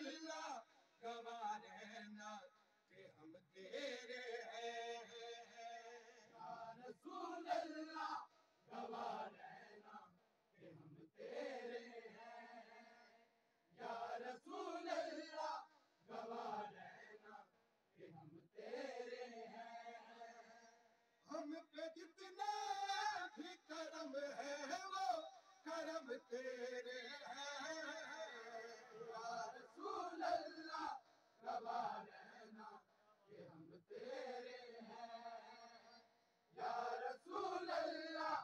اللہ گواہ رہنا کہ ہم تیرے ہیں یا رسول اللہ گواہ رہنا کہ ہم تیرے ہیں یا رسول اللہ گواہ رہنا کہ ہم تیرے ہیں ہم پہ جتنا بھی کرم ہے وہ کرم تیرے ہیں یا رسول اللہ گواہ رہنا کہ ہم تیرے ہیں یا رسول اللہ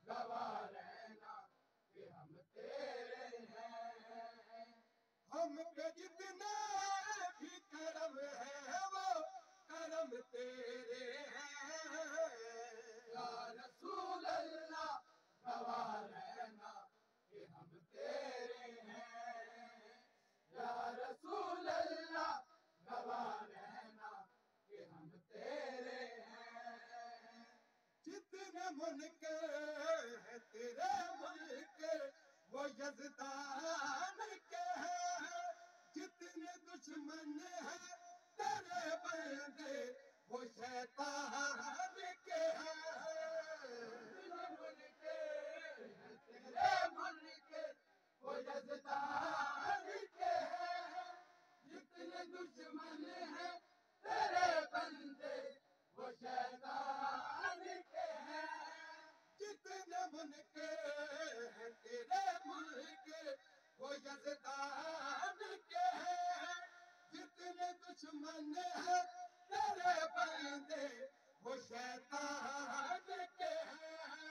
گواہ رہنا کہ ہم تیرے ہیں ہم پہ جتنا بھی کرم ہے وہ کرم تیرے ہیں یا رسول اللہ گواہ رہنا کہ ہم تیرے ہیں یا رسول اللہ گواہ رہنا کہ ہم تیرے ہیں جتنے منکر ہیں تیرے ملک وہ یزدان کے ہیں جتنے دشمن ہیں تیرے بندے وہ شیطان کے ہیں جتنے ملک ہیں تیرے ملک وہ یزدان کے ہیں جتنے دشمن ہیں تیرے بندے وہ شیطان کے ہیں جتنے منکر ہیں تیرے ملک وہ یزدان کے ہیں جتنے دشمن ہیں تیرے بندے وہ شیطان کے ہیں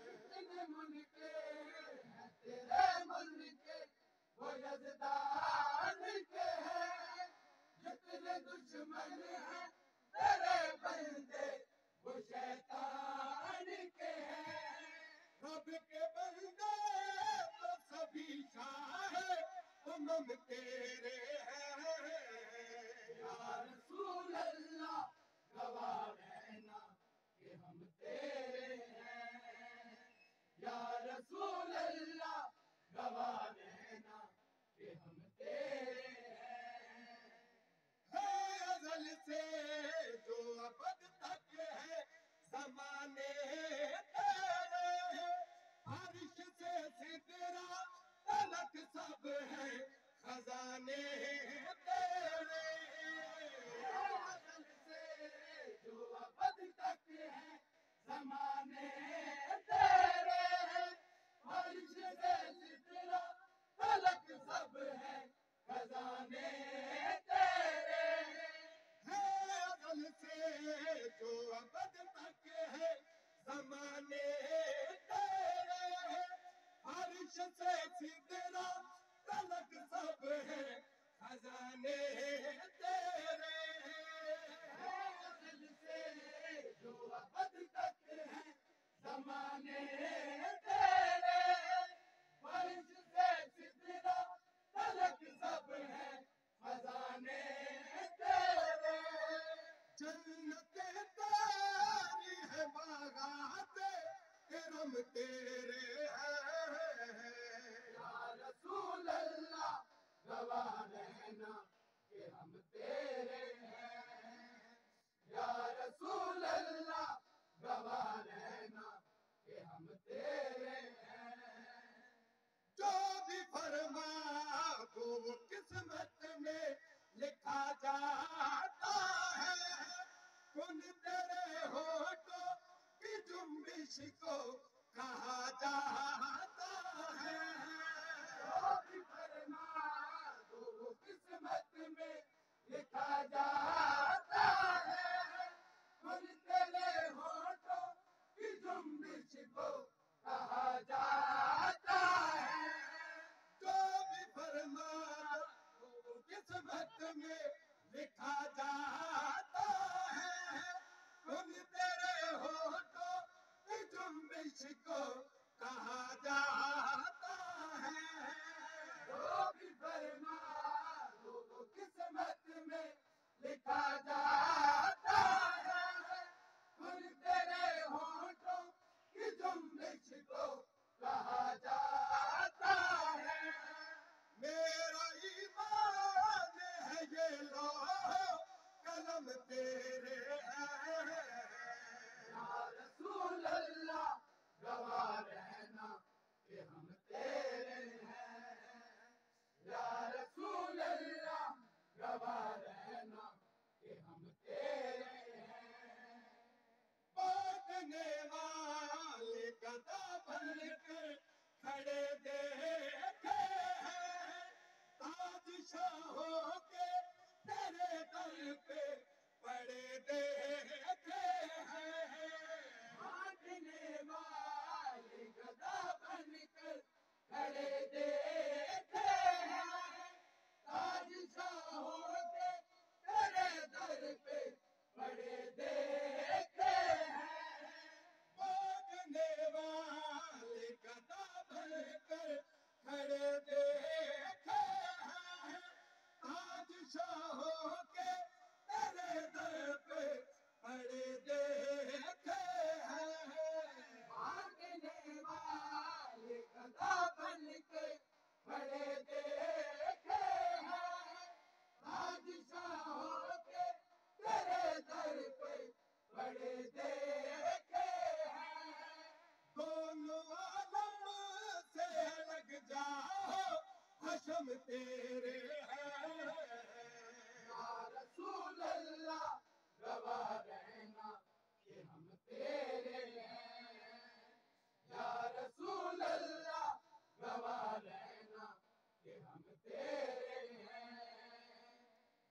جتنے منکر ہیں تیرے ملک وہ یزدان کے ہیں جتنے دشمن ہیں تیرے بندے وہ شیطان کے ہیں رب کے بندے تو سبھی شاہ تیرے ہیں یا رسول اللہ گواہ رہنا کہ ہم تیرے ہیں یا رسول اللہ گواہ رہنا کہ ہم تیرے ہیں ازل سے جو ابد تک ہے زمانے تیرے ہیں عرش سے سدرا تلک سب ہے خزانے تیرے ازل سے جو ابد تک ہے زمانے تیرے ہیں عرش سے سدرا تلک سب ہے خزانے تیرے ازل سے جو ابد تک ہے زمانے تیرے ہیں عرش سے سدرا تلک سب ہے خزانے تیرے ازل سے جو ابد تک ہے زمانے تیرے عرش سے سدرا تلک سب ہے خزانے تیرے جنت تیری ہے باغات کرم تیرے ہیں یا رسول اللہ گواہ رہنا کہ ہم تیرے ہیں یا رسول اللہ گواہ رہنا کہ ہم تیرے ہیں جو بھی فرما تو وہ قسمت میں لکھا جاتا ہے کن تیرے ہوٹوں کی جنبش کو کہا جاتا ہے جو بھی فرما تو وہ قسمت میں لکھا جاتا ہے کن تیرے ہوٹوں کی جنبش کو کہا جاتا ہے جو بھی فرما وہ قسمت میں لکھا جاتا ہے کن تیرے ہوٹوں کی جنبش کو کہا جاتا ہے جو بھی فرما وہ قسمت میں لکھا جاتا ہے کن تیرے ہوٹوں کی جنبش کو کہا جاتا ہے میرا ایمان کھڑے دیکھے ہیں تاج شاہوں کے تیرے در پہ پڑے دیکھے ہیں بانٹنے والے گدا بن کر کھڑے دیکھے ہیں تاج شاہوں کے تیرے در پہ پڑے دیکھے ہیں بانٹنے والے گدا بن کر کھڑے دیکھے ہیں تاج شاہوں کے تیرے در پہ پڑے دیکھے ہیں بانٹنے والے گدا بن کر کھڑے دیکھے ہیں تاج شاہوں کے تیرے در پہ پڑے دیکھے ہیں دونوں عالم سے لگ جاؤ حشم تیرے ہیں یا رسول اللہ گواہ رہنا کہ ہم تیرے ہیں یا رسول اللہ گواہ رہنا کہ ہم تیرے ہیں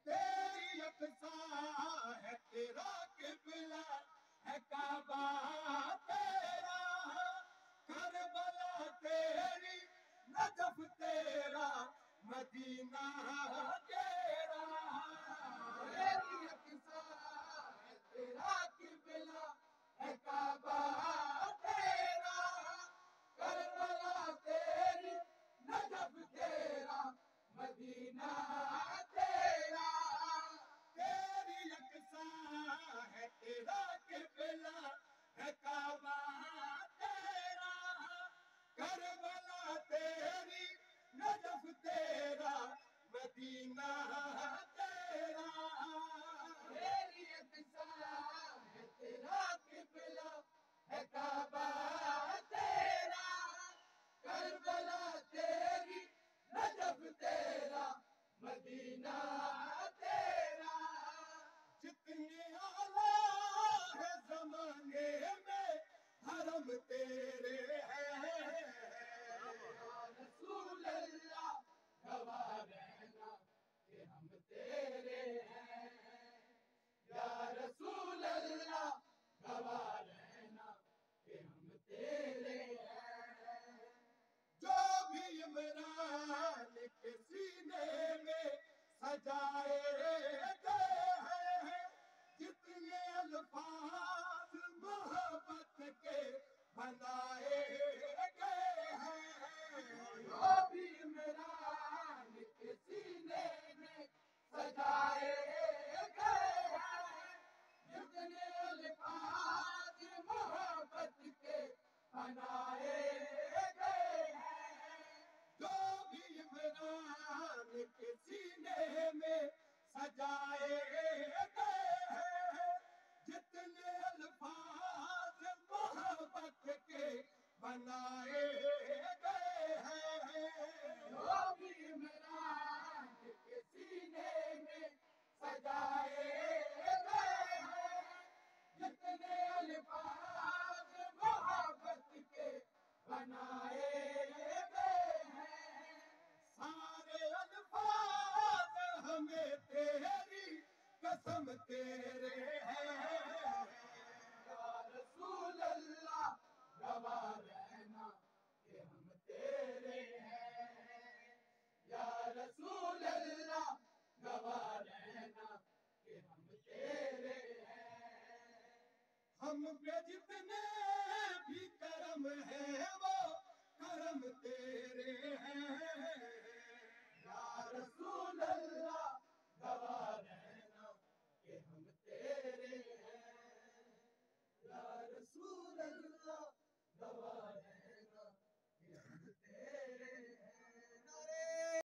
تیری یکساں ہے تیرا قبلہ ہے کعبہ تیرا کربلا تیری نجف تیرا مدینہ تیرا تیری یکساں ہے تیرا قبلہ ہے کعبہ تیرا کربلا تیری نجف تیرا مدینہ تیرا تیری یکساں ہے تیرا قبلہ ہے کعبہ تیرا کربلا تیری نجف تیرا مدینہ تیرا تیری یکساں ہے تیرا قبلہ ہے کعبہ تیرا کربلا تیری نجف تیرا مدینہ تیرا جتنے اعلیٰ ہے زمانے میں حرم تیرے ہیں یا رسول اللہ گواہ رہنا کہ ہم تیرے ہیں یا رسول اللہ گواہ رہنا کہ ہم تیرے ہیں جو بھی عمران کے سینے میں سجائے گئے ہیں جتنے الفاظ محبت کے بنائے گئے ہیں جو بھی عمران کے سینے میں سجائے گئے ہیں جتنے الفاظ محبت کے بنائے گئے ہیں جو بھی عمران کے سینے میں سجائے گئے ہیں جتنے الفاظ محبت کے بنائے گئے ہیں جو بھی عمران کے سینے میں سجائے گئے ہیں جتنے الفاظ محبت کے بنائے گئے ہیں سارے الفاظ ہمیں تیری قسم تیرے ہیں یا رسول اللہ گواہ رہنا کہ ہم تیرے ہیں یا رسول اللہ گواہ رہنا کہ ہم تیرے ہیں ہم پہ جتنے بھی کرم ہے وہ کرم تیرے ہیں